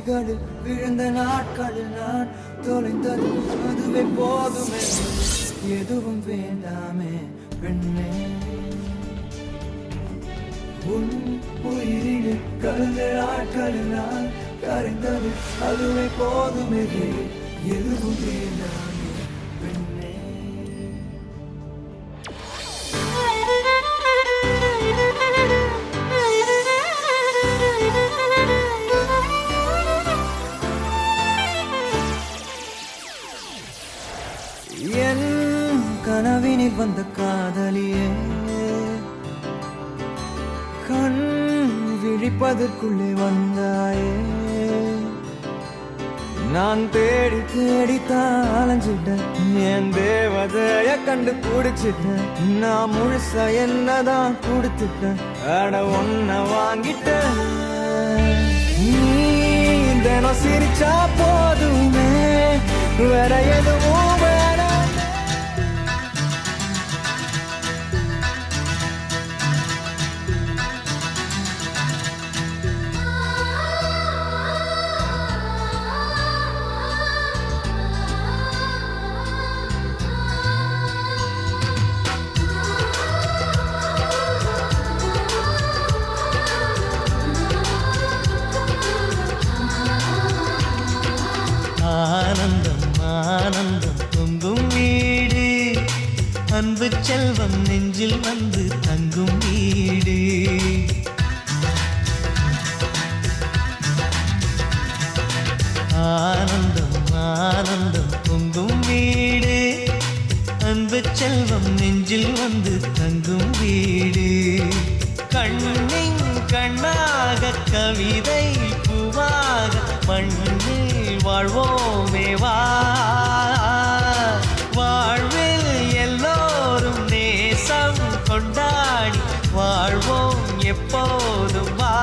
விழிகளில் விழுந்த நாட்களில் நான் தொலைந்தது அதுவே போதுமே எதுவும் வேண்டாமே பெண்ணே உன் உயிரில் கலந்த நாட்களில் நான் கரைந்தது அதுவே போதுமே எதுவும் வேண்டாமே பெண்ணே என் கனவினில் வந்த காதலியே கண் விழிப்பதற்குள்ளே வந்தாயே நான் தேடி தேடித்தான் அலைஞ்சிட்டேன் என் தேவதைய கண்டு பிடிச்சிட்டேன் நான் முழுசா என்னதான் கொடுத்துட்டேன் அட ஒன்ன வாங்கிட்டேன் நீ தினம் சிரிச்சா போதுமே வேற எதுவும் வேற ஆனந்தம் ஆனந்தம் பொங்கும் வீடு அன்பு செல்வம் நெஞ்சில் வந்து தங்கும் வீடு ஆனந்தம் ஆனந்தம் பொங்கும் வீடு அன்பு செல்வம் நெஞ்சில் வந்து தங்கும் வீடு கண்ணின் கண்ணாக கவிதை பூவாக மண்ணில் வாழ்வோமே வா வாழ்வில் எல்லோரும் நேசம் கொண்டாடி வாழ்வோம் எப்போதும் வா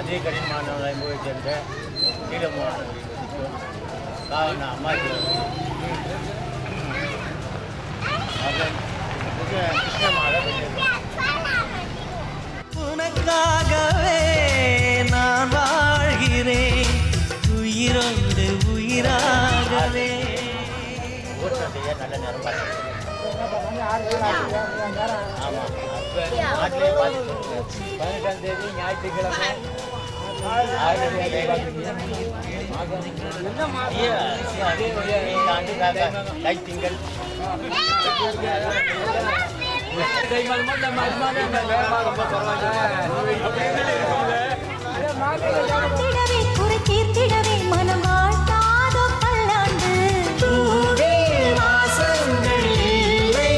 அதே கடினமான சேர்ந்த நீளமான காரண அம்மா உனக்காகவே நான் வாழ்கிறேன் உயிரோடு உயிராகவே நல்ல நேரம் பார்த்து ஆமாம் நாட்டிலே பார்த்து 18ஆம் தேதி ஞாயிற்றுக்கிழமை திங்கள் குறை தீர்த்திடவே மனம் வாழ்த்தாதோ பல்லாண்டு வாசங்கள் இல்லை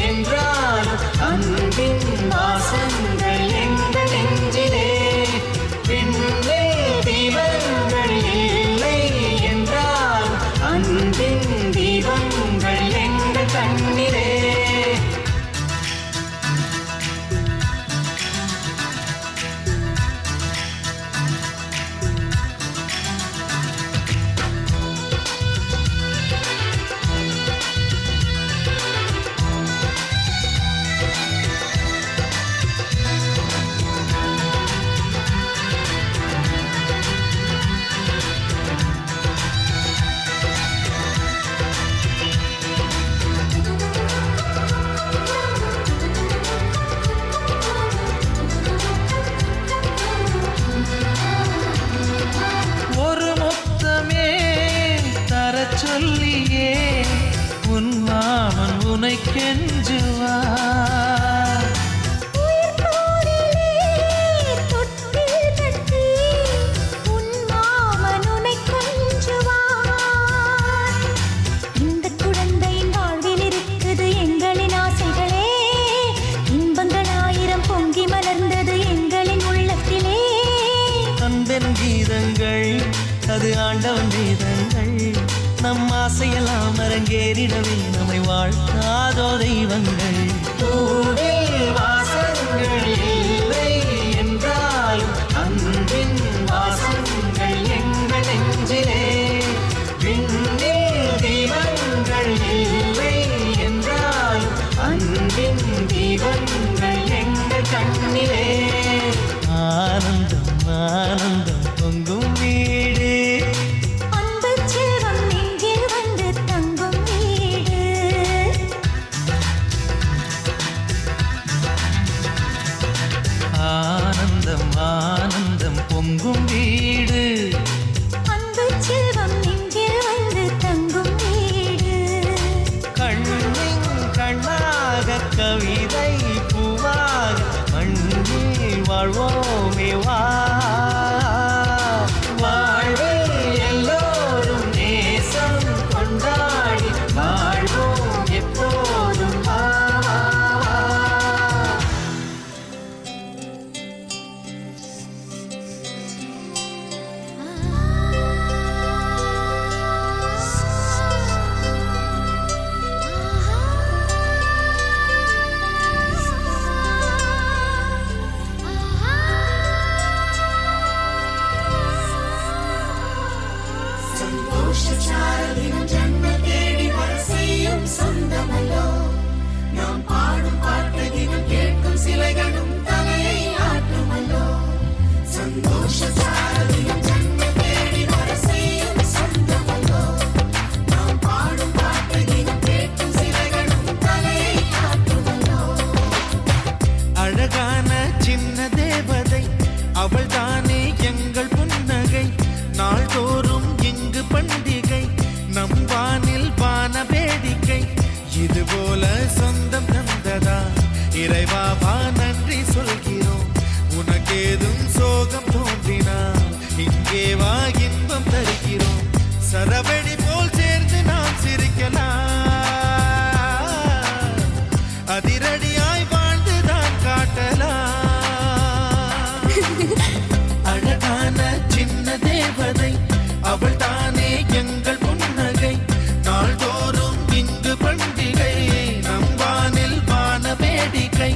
என்றாலும் அன்பின் வாசங்கள் எங்கள் நெஞ்சிலே பின்னே தீபங்கள் இல்லை என்றாலும் அன்பின் தீபங்கள் எங்கள் கண்ணிலே சொல்லியே உன் மாமன் உனை கெஞ்சுவார் இந்த குழந்தையின் வாழ்வில் இருக்குது எங்களின் ஆசைகளே இன்பங்கள் ஆயிரம் பொங்கி மலர்ந்தது எங்களின் உள்ளத்திலே அன்பென் கீதங்கள் அது ஆண்டவன் கீதங்கள் நம் ஆசையெல்லாம் அரங்கேறிடவே நம்மை வாழ்த்தாதோ தெய்வங்கள் வாசங்கள் இல்லை என்றாலும் அன்பின் சொந்தம் ஆனந்தம் பொங்கும் வீடு அன்பு செல்வம் நெஞ்சில் வந்து தங்கும் வீடு கண்ணின் கண்ணாக கவிதை பூவாக மண்ணில் வாழ்வோமே வா வாழ்வில் எல்லோரும் நேசம் கொண்டாடி வாழ்வோம் எப்போதும் வா சந்தோஷச்சாரதினம் ஜன்ம தேடி வர செய்யும் சொந்தமல்லோ நாம் பாடும் பாட்டை தினம் கேட்கும் சிலைகளும் தலையை ஆட்டுமல்லோ சந்தோஷச்சாரதினம் ஜன்ம தேடி வர செய்யும் சொந்தமல்லோ நாம் பாடும் பாட்டை தினம் கேட்கும் சிலைகளும் தலையை ஆட்டுமல்லோ அழகான சின்ன தேவதை அவள் தானே எங்கள் புன்னகை நாள்தோறும் இங்கு பண்டிகை நம் வானில் வான வேடிக்கை இதுபோல சொந்தம் தந்ததா இறைவாவா நன்றி சொல்கிறோம் உனக்கேதும் சோகம் தோன்றினால் இங்கே வா இன்பம் தருகிறோம் சரவெடி போல் சேர்ந்து நாம் சிரிக்கலாம் அதிரடியாய் வாழ்ந்துதான் காட்டலாம் அழகான சின்ன தேவதை அவள் தானே எங்கள் புன்னகை நாள்தோறும் இங்கு பண்டிகை நம் வானில் வான வேடிக்கை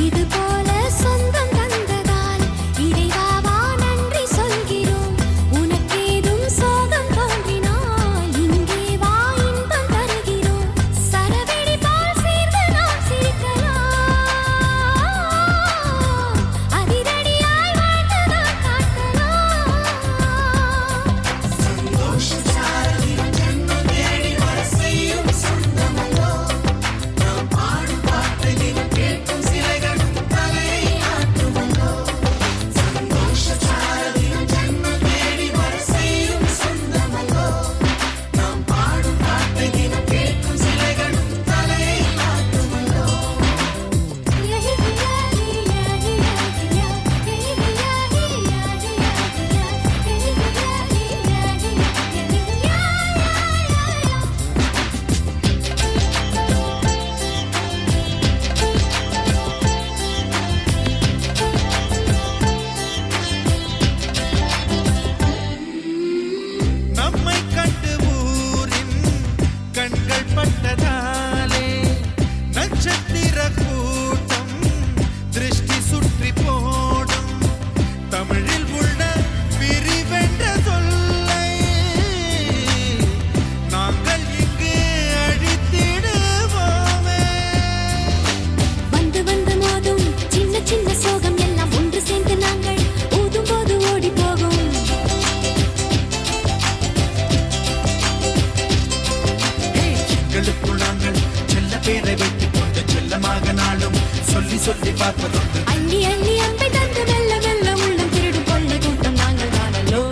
இது போல சொந்தம் தந்ததால் இறைவாவா நன்றி சொல்கிறோம் உனக்கேதும் சோகம் தோன்றினால் இங்கே வா இன்பம் தருகிறோம் சரவெடி போல் சேர்ந்து நாம் சிரிக்கலாம் அதிரடியாய் வாழ்ந்துதான் காட்டலாம் சந்தோஷச்சாரதினம் ஜன்ம தேடி வர செய்யும் சொந்தமல்லோ நாம் பாடும் பாட்டை தினம் கேட்கும் சிலைகளும் தலையை ஆட்டுமல்லோ சந்தோஷச்சாரதினம் ஜன்ம தேடி வர செய்யும் சொந்தமல்லோ நாம் பாடும் பாட்டை தினம் கேட்கும் சிலைகளும் தலையை ஆட்டுமல்லோ நம்மை கண்டு ஊரின் கண்கள் பட்டதாலே நட்சத்திர கூட்டம் திருஷ்டி சுற்றி போடும் தமிழில் உள்ள பிரிவென்ற சொல்லை நாங்கள் இங்கு அழித்திடுவோமே வந்து வந்து மோதும் சின்ன சின்ன சோகம் எல்லாம் ஒன்று சேர்ந்து நாங்கள் ஊதும் போது ஓடி போகும் எங்களுக்குள் நாங்கள் செல்ல பேரை வைத்துக் கொண்டு செல்லமாக நாளும் சொல்லி சொல்லி பார்ப்பதுண்டு அள்ளி அள்ளி அன்பை தந்து மெல்ல மெல்ல உள்ளம் திருடும் கொள்ளை கூட்டம் நாங்கள் தானல்லோ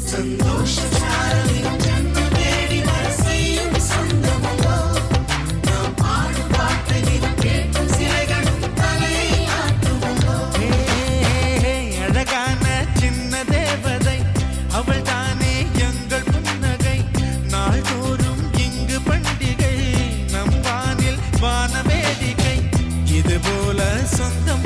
சந்தோஷச்சாரதினம் ஜன்ம தேடி வர செய்யும் சொந்தமல்லோ நாம் பாடும் பாட்டை தினம் கேட்கும் சிலைகளும் தலையை ஆட்டுமல்லோ அழகான சின்ன தேவதை அவள் தானே எங்கள் புன்னகை நாள்தோறும் இங்கு பண்டிகை நம் வானில் வான வேடிக்கை இதுபோல சொந்தம்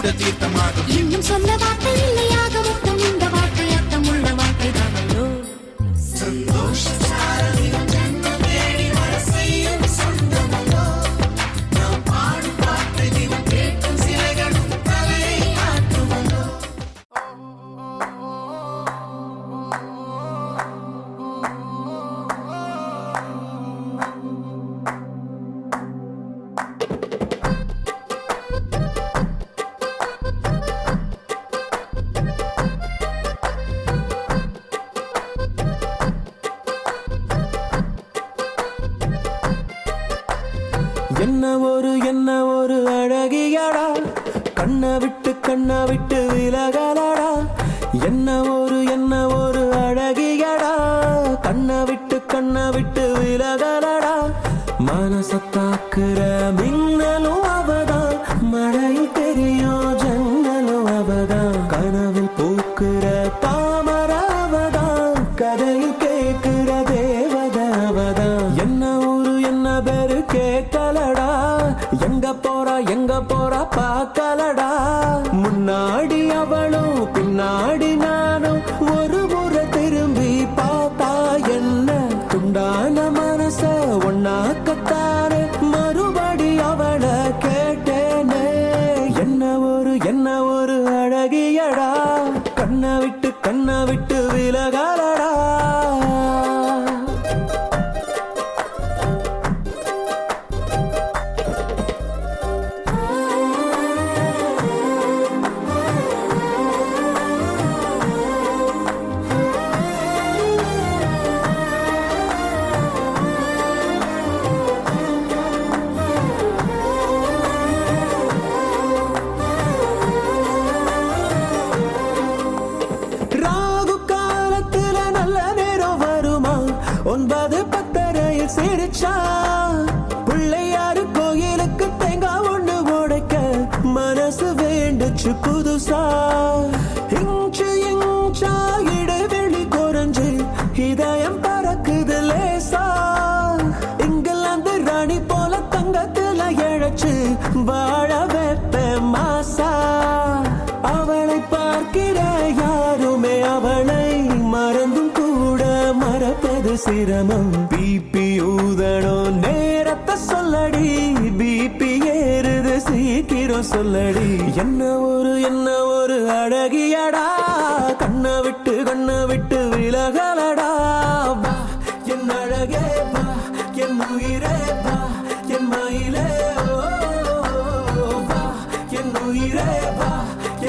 சுத்த தீர்த்தமாகும் இன்னும் சொல்ல வார்த்தை இல்லையாக மொத்தம் இந்த வார்த்தை அர்த்தம் உள்ள வார்த்தை தானோ சந்தோஷ சாரதிகள் ஜென்மம் தேடி வர செய்யும் சொந்தமல்லோ நாம் பாடும் பாட்டை தினம் கேட்கும் சிலைகளும் தலையை ஆட்டுமல்லோ என்ன ஒரு அழகியடா கண்ணை விட்டு விலகலடா என்ன ஒரு அழகியடா கண்ணை விட்டு விலகலடா மனசத்தாக்குற மின்னலும் அவதான் மழையில் தெரியும் ஜன்னலும் அவதான் கனவில் பூக்குற தாமர அவதான் கதையில் கேட்கிற தேவத அவதான் என்ன பேரு கேட்கலடா எங்க போறா பார்க்கலடா முன்னாடி அவளும் பின்னாடி நானும் ஒரு முறை திரும்பி பார்த்தா என்ன துண்டான மனச ஒன்னாக்கத்தானே மறுபடி அவளை கேட்டேனே என்ன ஒரு அழகியடா கண்ணை விட்டு விலகலடா சிரிச்சா பிள்ளையாரு கோயிலுக்கு தேங்காய் ஒண்ணு உடைக்க மனசு வேண்டுச்சு புதுசா இன்ச்சா இடைவெளி குறைஞ்சு இதயம் பறக்குது லேசா இங்கிலாந்து ராணி போல தங்கத்துல இழைச்சு வாழ வைப்ப மாசா அவளை பார்க்கிற யாருமே அவளை மறந்தும் கூட மறப்பது சிரமம் பிபி ஊதணும் நேரத்தை சொல்லடி பிபி ஏறுது சீக்கிரம் சொல்லடி என்ன ஒரு அழகியடா கண்ணை விட்டு விலகலடா வா என் அழகே வா என் உயிரே வா என் மயிலே வா என் உயிரே வா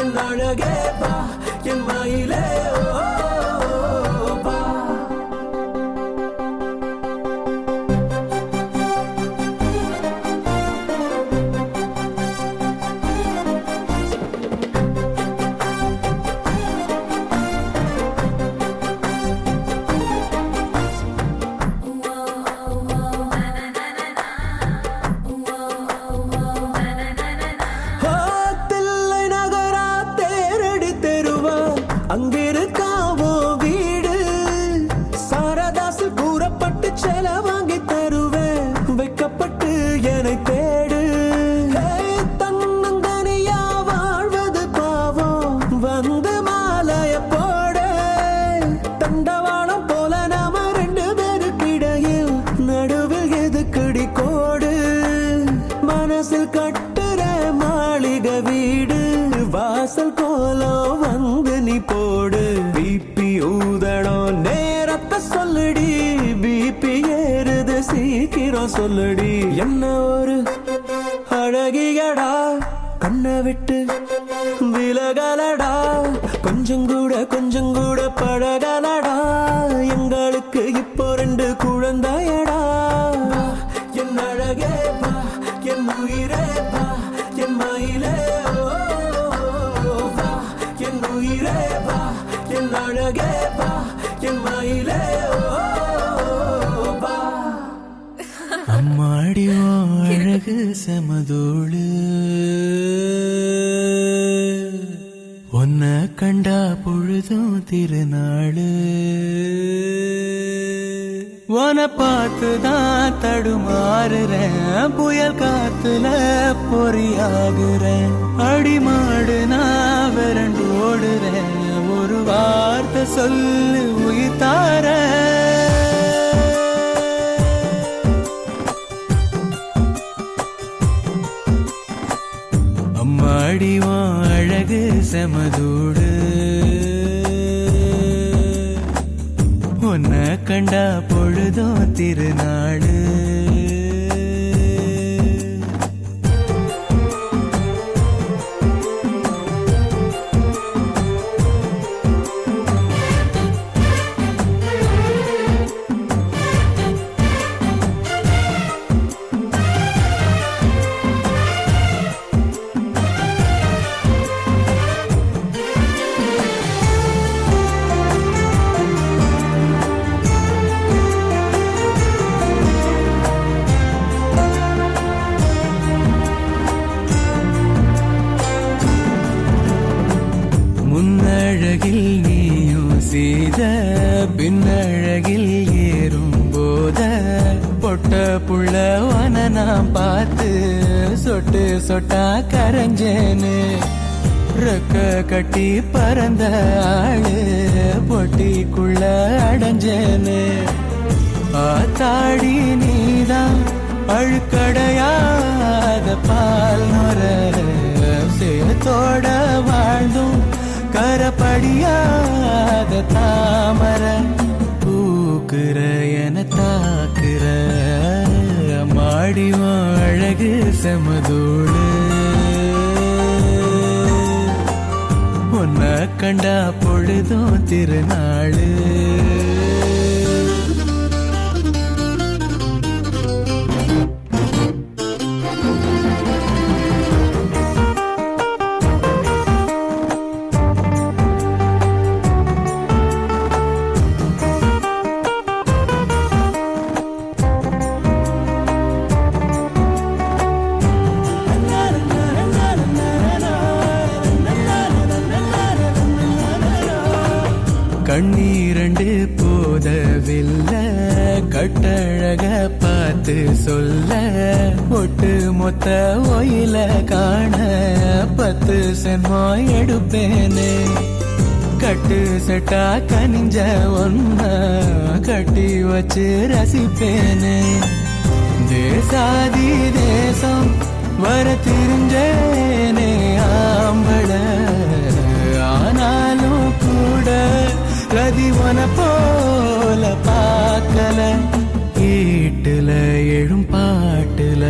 என் அழகே வா என் மயிலே வா அங்கிருக்காவோ வீடு சாரதாசு கூறப்பட்டு செல வாங்கி தருவேன் வைக்கப்பட்டு என்னை தேடு தன்னந்தனியா வாழ்வது பாவம் வந்து மாலைய போட தண்டவாளம் போல நாம ரெண்டு பேருக்கிடையில் நடுவில் எதுக்குடி கோடு மனசில் கட்டுற மாளிகை வீடு வாசல் கோலம் வந்து நீ போடு பிபி ஊதணும் நேரத்தை சொல்லுடி பிபி ஏறுது சீக்கிரம் சொல்லுடி என்ன ஒரு அழகியடா கண்ணை விட்டு விலகலடா கொஞ்சம் கூட பழகலடா எங்களுக்கு இப்போ 2 குழந்தையடா என் அழகே வா என் உயிரே வா என் மயிலே என் உயிரே வா என் அழகே வா என் மயிலே வா அம்மாடி அழகு செமதோடு உன்னை கண்டா பொழுதும் திருநாளு உன்னை பார்த்துதான் தடுமா மாறுறேன் புயல் காத்துல பொறியாகுறேன் அடிமாடு நான் விரண்டு ஓடுறேன் ஒரு வார்த்தை சொல்லு உயிர் தார அம்மாடிவான் அழகு செமதூடு உன்னை கண்டா பொழுதும் திருநாடு முன்னழகில் நீயும் செய்த பின்னழகில் ஏறும் போத பொட்ட புள்ளவன நான் பார்த்து சொட்டு சொட்டா கரைஞ்சேன்னு ரெக்க கட்டி பறந்த ஆளு பொட்டிக்குள்ள அடைஞ்சேன்னு ஆத்தாடி நீதான் அழுக்கடையாத பால் நுர சேத்தோட வாழ்ந்தும் கரப்படியாத தாமர பூக்குற என தாக்குற மாடிவான் அழகு செமதோடு உன்னை கண்டா பொழுதும் திருநாளு கண்ணீரண்டு போதவில்லை கட்டழக பார்த்து சொல்ல ஒட்டு மொத்த ஒயில காண 10 சென்மோ எடுப்பேனே கட்டு செட்டா கனிஞ்ச ஒன்ன கட்டி வச்சு ரசிப்பேனே தேசாதி தேசம் வர தெரிஞ்சேனே ஆம்பள ஆனாலும் கூட ரதிவன போல பார்க்கல வீட்டுல எழும் பாட்டுல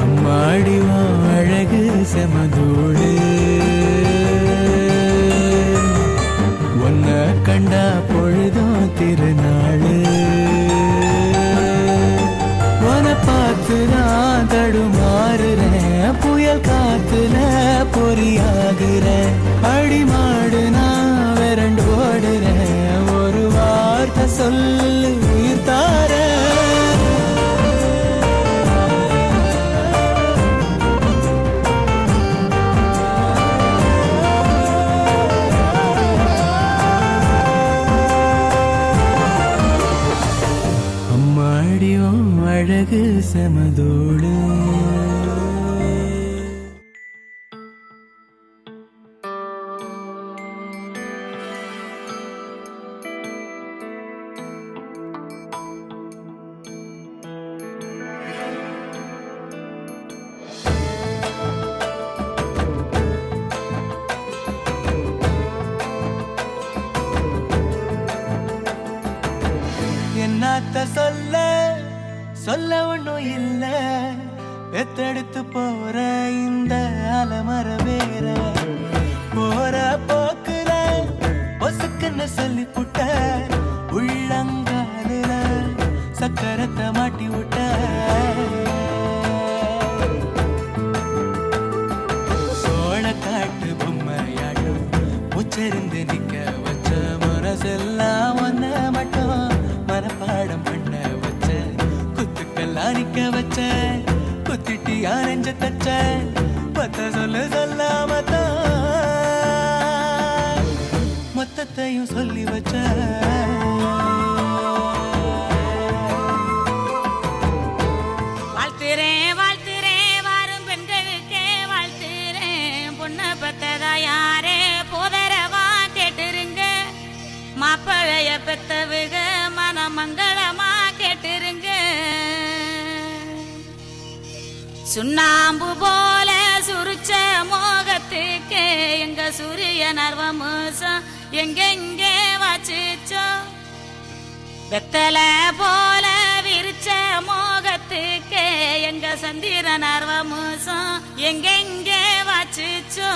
அம்மாடிவான் அழகு செமதூடு உன்னை கண்டா பொழுதும் திருநாளு பார்த்து நான் தடுமாறுறேன் புயல் காத்துல பொறியாகுறேன் அடிமாடு நான் விரண்டு ஓடுறேன் ஒரு வார்த்தை சொல்லு உயிர் தார அம்மாடியும் அழகு செமதோடு என்னத்த சொல்ல ஒண்ணும் இல்ல பெத்தெடுத்து போற இந்த அலமர வேற போற போக்குற பொசுக்குன்னு சொல்லி புட்ட உள்ளங்காலுல சக்கரத்தை மாட்டி விட்ட சோழ காட்டு பொம்மையாட்டும் உச்சரிந்து நிக்க வச்ச மனசெல்லாம் ஒன்ன மட்டும் மனப்பாடம் பண்ண வச்ச குத்துக்கெல்லாம் நிக்க வச்ச குத்திட்டி ஆரஞ்ச தச்ச பத்த சொல்லு சொல்லாமத்தான் கதையும் சொல்லி வச்ச. வாழ்த்துறேன் வாழ்த்துறேன் வாரும் பெண்களுக்கே வாழ்த்துறேன். பொண்ணை பெத்ததா யாரே போதரவா கேட்டுருங்க. மாப்பிளைய பெத்தவுக மனமங்களமா கேட்டுருங்க. சுண்ணாம்பு போல சுருச்ச மோகத்துக்கு எங்க சூரிய நர்வமோசம் எங்கெங்கே வாச்சிச்சோ. வெத்தல போல விரிச்ச மோகத்துக்கு எங்க சந்திர நர்வமோசம் எங்கெங்கே வாச்சிச்சோ.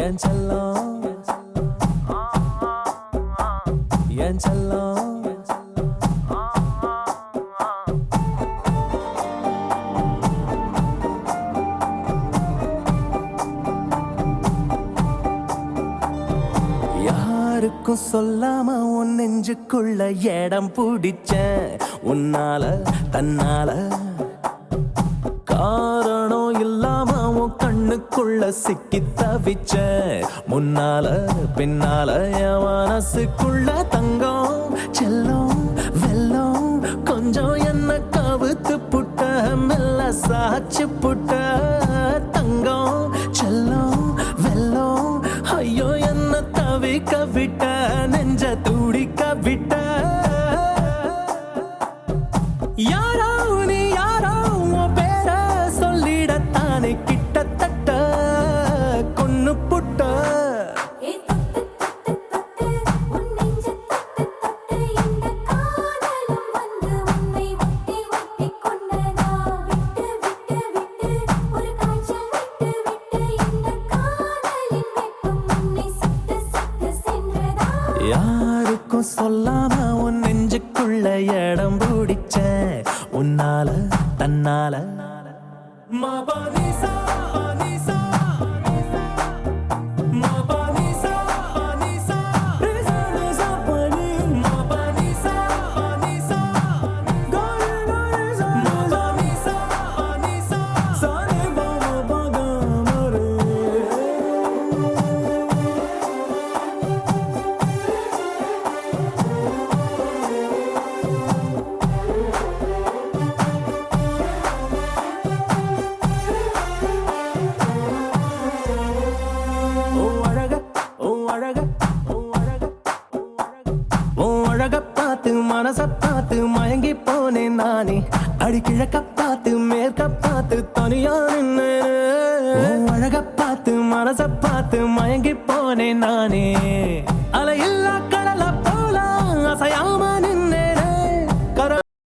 என் செல்லம் என் செல்லம் யாருக்கும் சொல்லாம உன் நெஞ்சுக்குள்ள இடம் பிடிச்ச உன்னால தன்னால காரணம் இல்லாம உன் கண்ணுக்குள்ள சிக்கி தவிச்ச முன்னால பின்னால என் மனசுக்குள்ள தங்கம் செல்லம் வெல்லம் கொஞ்சம் என்ன கவுத்து புட்ட மெல்ல சாச்சு புட்ட தங்கம் செல்லம் வெல்லம் ஐயோ என்ன தவிக்க விட்ட நெஞ்ச துடிக்க விட்ட சொல்லாம உன் நெஞ்சுக்குள்ள இடம் பிடிச்சேன் உன்னால தன்னால மபனிசா பனிசா மபனிசா பனிசா ரிசா பனி மபனிசா பனிசா கரி கரி மபனிசா பனிசா சாரே பமபகமரே அழக பார்த்து மனச பார்த்து மயங்கி போனேன் நானே அடி கிழக்க பார்த்து மேற்க பார்த்து தனியா நின்னேன் அழக பார்த்து மனச பார்த்து மயங்கி போனேன் நானே அலையில்லா